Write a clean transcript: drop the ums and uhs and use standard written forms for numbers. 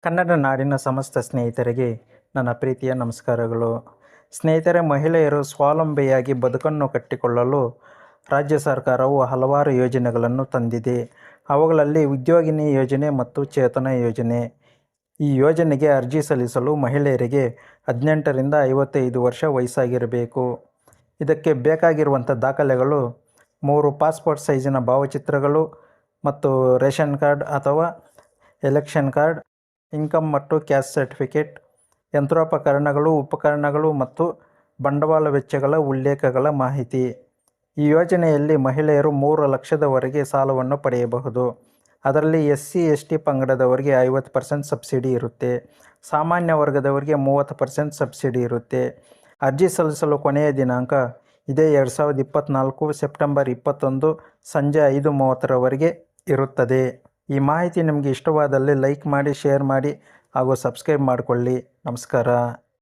ಕನ್ನಡ ನಾಡಿನ ಸಮಸ್ತ ಸ್ನೇಹಿತರಿಗೆ ನನ್ನ ಪ್ರೀತಿಯ ನಮಸ್ಕಾರಗಳು. ಸ್ನೇಹಿತರೆ, ಮಹಿಳೆಯರು ಸ್ವಾವಲಂಬಿಯಾಗಿ ಬದುಕನ್ನು ಕಟ್ಟಿಕೊಳ್ಳಲು ರಾಜ್ಯ ಸರ್ಕಾರವು ಹಲವಾರು ಯೋಜನೆಗಳನ್ನು ತಂದಿದೆ. ಅವುಗಳಲ್ಲಿ ಉದ್ಯೋಗಿನಿ ಯೋಜನೆ ಮತ್ತು ಚೇತನ ಯೋಜನೆ. ಈ ಯೋಜನೆಗೆ ಅರ್ಜಿ ಸಲ್ಲಿಸಲು ಮಹಿಳೆಯರಿಗೆ 18ರಿಂದ 55 ವರ್ಷ ವಯಸ್ಸಾಗಿರಬೇಕು. ಇದಕ್ಕೆ ಬೇಕಾಗಿರುವಂಥ ದಾಖಲೆಗಳು 3 ಪಾಸ್ಪೋರ್ಟ್ ಸೈಜಿನ ಭಾವಚಿತ್ರಗಳು ಮತ್ತು ರೇಷನ್ ಕಾರ್ಡ್ ಅಥವಾ ಎಲೆಕ್ಷನ್ ಕಾರ್ಡ್, ಇನ್ಕಮ್ ಮತ್ತು ಕ್ಯಾಸ್ಟ್ ಸರ್ಟಿಫಿಕೇಟ್, ಯಂತ್ರೋಪಕರಣಗಳು, ಉಪಕರಣಗಳು ಮತ್ತು ಬಂಡವಾಳ ವೆಚ್ಚಗಳ ಉಲ್ಲೇಖಗಳ ಮಾಹಿತಿ. ಈ ಯೋಜನೆಯಲ್ಲಿ ಮಹಿಳೆಯರು 3 ಲಕ್ಷದವರೆಗೆ ಸಾಲವನ್ನು ಪಡೆಯಬಹುದು. ಅದರಲ್ಲಿ SC/ST ಪಂಗಡದವರಿಗೆ 50% ಸಬ್ಸಿಡಿ ಇರುತ್ತೆ. ಸಾಮಾನ್ಯ ವರ್ಗದವರಿಗೆ 30% ಸಬ್ಸಿಡಿ ಇರುತ್ತೆ. ಅರ್ಜಿ ಸಲ್ಲಿಸಲು ಕೊನೆಯ ದಿನಾಂಕ ಇದೇ 2024 ಸೆಪ್ಟೆಂಬರ್ 21 ಸಂಜೆ 5:30ರವರೆಗೆ ಇರುತ್ತದೆ. ಈ ಮಾಹಿತಿ ನಿಮಗೆ ಇಷ್ಟವಾದಲ್ಲಿ ಲೈಕ್ ಮಾಡಿ, ಶೇರ್ ಮಾಡಿ ಹಾಗೂ ಸಬ್ಸ್ಕ್ರೈಬ್ ಮಾಡಿಕೊಳ್ಳಿ. ನಮಸ್ಕಾರ.